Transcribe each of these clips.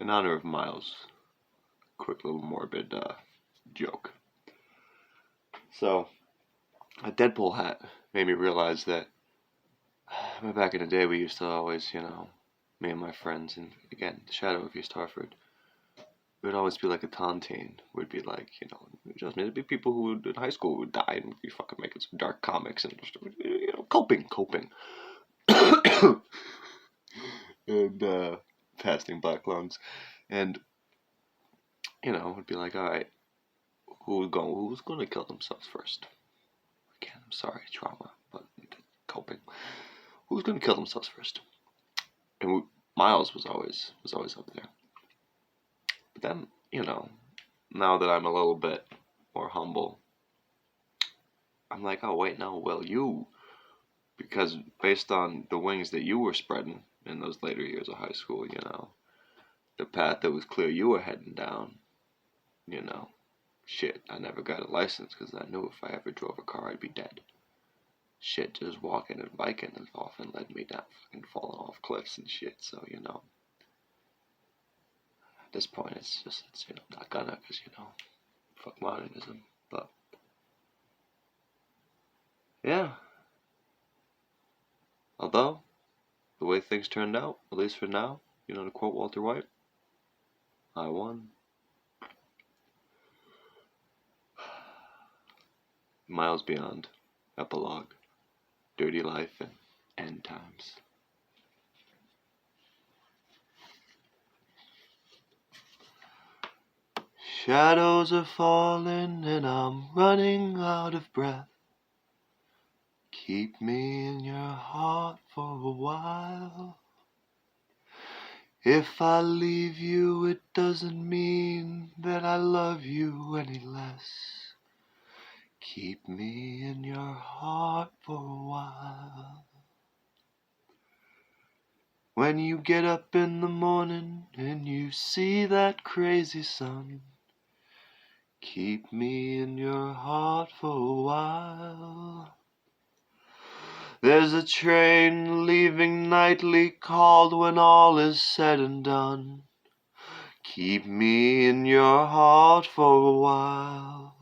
in honor of Miles, quick little morbid joke. So, a Deadpool hat made me realize that back in the day we used to always, me and my friends, and again, the Shadow of East Hartford, it would always be like a taunting. Would be like, just there'd be people who in high school would die and would be fucking making some dark comics and just, coping. And fasting black lungs. And, it would be like, all right, who's going to kill themselves first? Again, I'm sorry, trauma, but coping. Who's going to kill themselves first? And Miles was always up there. But then, now that I'm a little bit more humble, I'm like, oh wait, no, well, you, because based on the wings that you were spreading in those later years of high school, the path that was clear you were heading down, shit, I never got a license because I knew if I ever drove a car, I'd be dead. Shit, just walking and biking has often led me down, fucking falling off cliffs and shit, so, at this point, it's not gonna, because, fuck modernism, but, yeah. Although, the way things turned out, at least for now, to quote Walter White, I won. Miles Beyond, Epilogue, Dirty Life, and End Times. Shadows are falling and I'm running out of breath. Keep me in your heart for a while. If I leave you, it doesn't mean that I love you any less. Keep me in your heart for a while. When you get up in the morning and you see that crazy sun, keep me in your heart for a while. There's a train leaving nightly called when all is said and done. Keep me in your heart for a while.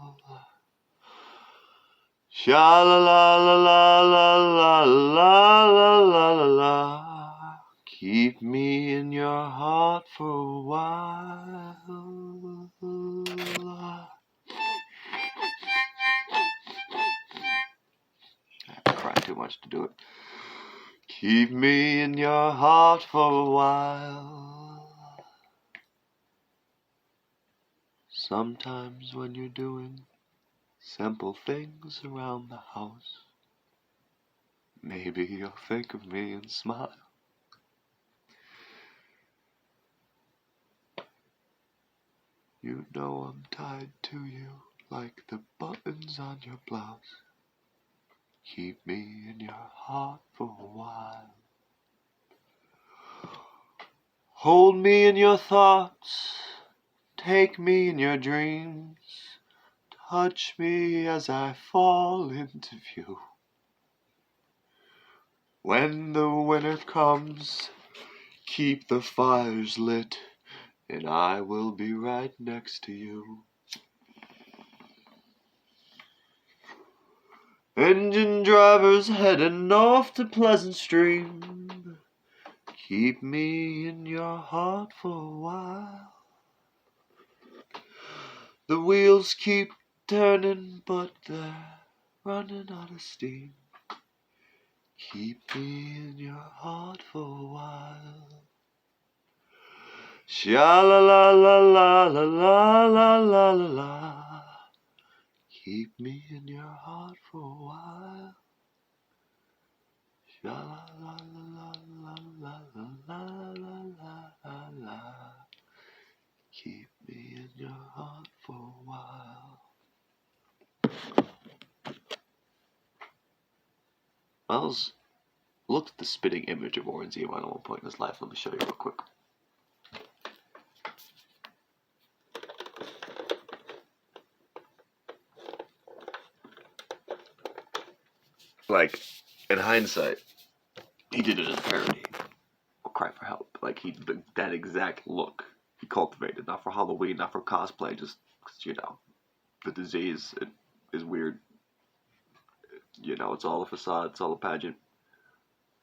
Sha la la la la la la la la la la la. Keep me in your heart for a while. I have to cry too much to do it. Keep me in your heart for a while. Sometimes when you're doing simple things around the house, maybe you'll think of me and smile. You know I'm tied to you like the buttons on your blouse. Keep me in your heart for a while. Hold me in your thoughts, take me in your dreams, touch me as I fall into view. When the winter comes, keep the fires lit, and I will be right next to you. Engine drivers heading off to Pleasant Stream, keep me in your heart for a while. The wheels keep turning, but they're running out of steam. Keep me in your heart for a while. Sha la la la la la la la la la la. Keep me in your heart for a while. Sha la la la la la la la la la la. Keep me in your heart for a while. Miles looked at the spitting image of Warren Zevon at one point in his life. Let me show you real quick. Like, in hindsight, he did it as a parody. Or Cry for Help. Like, that exact look be cultivated, not for Halloween, not for cosplay, just because, the disease is weird. It's all a facade, it's all a pageant.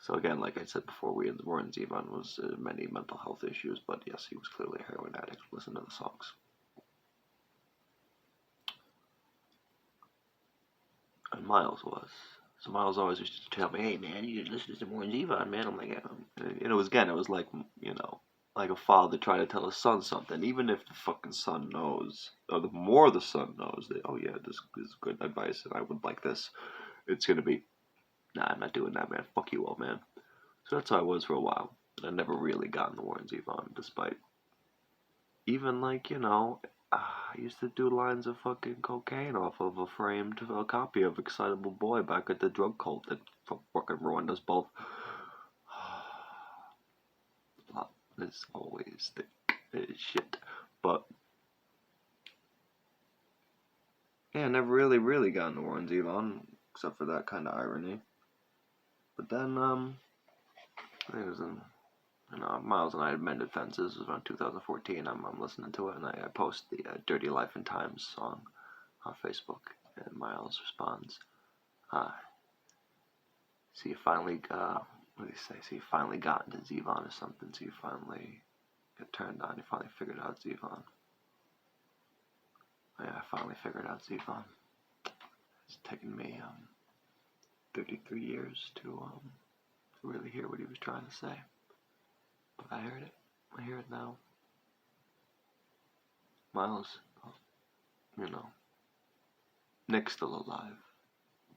So again, like I said before, Warren Zevon was many mental health issues, but yes, he was clearly a heroin addict. Listen to the songs. And Miles was. So Miles always used to tell me, "Hey man, you should listen to Warren Zevon, man." I'm like, it was like, like a father trying to tell his son something, even if the fucking son knows, or the more the son knows that, oh yeah, this is good advice, and I would like this. It's gonna be, nah, I'm not doing that, man. Fuck you, old man. So that's how I was for a while. I never really got into Warren Zevon, despite even I used to do lines of fucking cocaine off of a framed copy of Excitable Boy back at the drug cult that fucking ruined us both. Plot is always thick as shit. But yeah, I never really got into Warren Zevon, except for that kind of irony. But then, it was in, Miles and I had mended fences. It was around 2014. I'm listening to it, and I post the Dirty Life and Times song on Facebook, and Miles responds, so you finally, what do you say? So you finally got into Zevon or something. So you finally got turned on. You finally figured out Zevon. Yeah, I finally figured out Zevon. It's taken me 33 years to really hear what he was trying to say. But I heard it. I hear it now. Miles, Nick's still alive,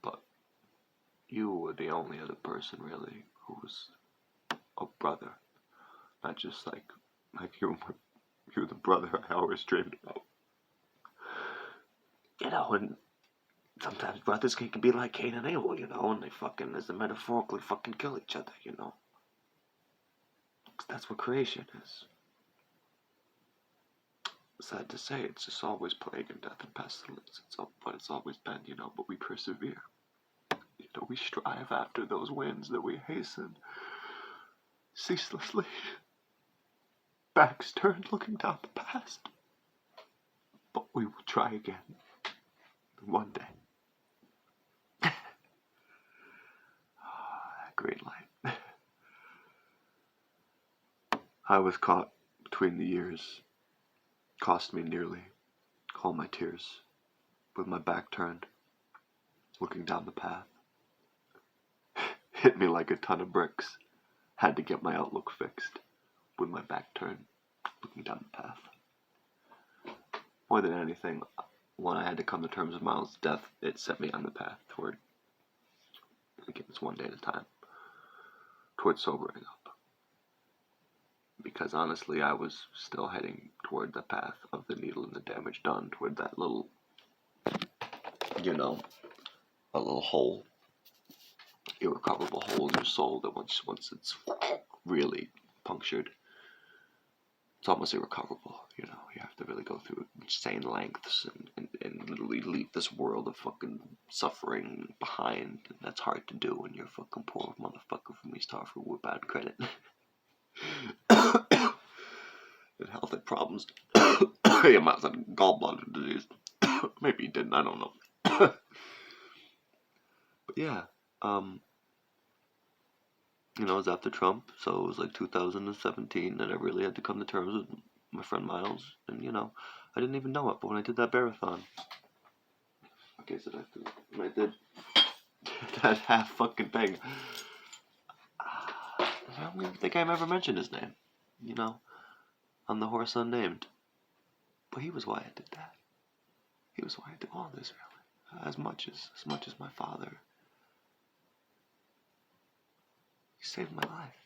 but you were the only other person really who was a brother, not just like you're the brother I always dreamed about. And sometimes brothers can be like Cain and Abel, and they fucking, as they metaphorically fucking kill each other, 'Cause that's what creation is. Sad to say, it's just always plague and death and pestilence. But it's always been, but we persevere. We strive after those wins that we hasten ceaselessly. Backs turned looking down the past. But we will try again. One day. Great light. I was caught between the years. Cost me nearly all my tears. With my back turned, looking down the path. Hit me like a ton of bricks. Had to get my outlook fixed. With my back turned, looking down the path. More than anything, when I had to come to terms with Miles' death, it set me on the path toward, again, it's one day at a time, toward sobering up. Because honestly, I was still heading toward the path of the needle and the damage done, toward that little, a little hole, irrecoverable hole in your soul that once it's really punctured, it's almost irrecoverable. You have to really go through insane lengths and literally leave this world of fucking suffering behind. And that's hard to do when you're a fucking poor motherfucker from East Hartford with bad credit and health problems. He might have gallbladder disease. Maybe he didn't. I don't know. But yeah, it was after Trump, so it was like 2017 that I really had to come to terms with my friend Miles, and I didn't even know it, but when I did that marathon, okay, so when I did that half fucking thing, I don't even think I've ever mentioned his name, on the horse unnamed, but he was why I did that. He was why I did all this, really, as much as my father. He saved my life.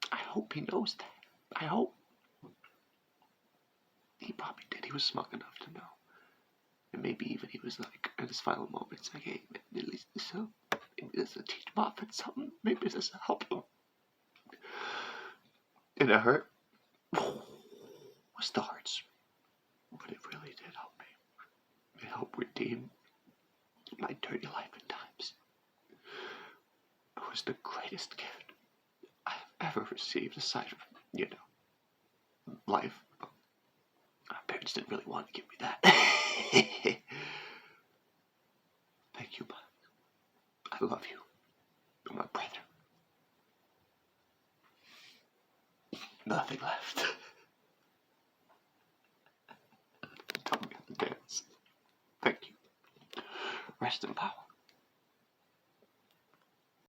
I hope he knows that. I hope. He probably did. He was smart enough to know. And maybe even he was like, in his final moments, like, hey, at least this help. Maybe this will teach Moffat something. Maybe this will help him. And it hurt. It starts. But it really did help me. It helped redeem my dirty life at times. It was the greatest gift I have ever received aside from, life. But my parents didn't really want to give me that. Thank you, Mom. I love you. You're my brother. Nothing left. Tell me how to dance. Thank you. Rest in power.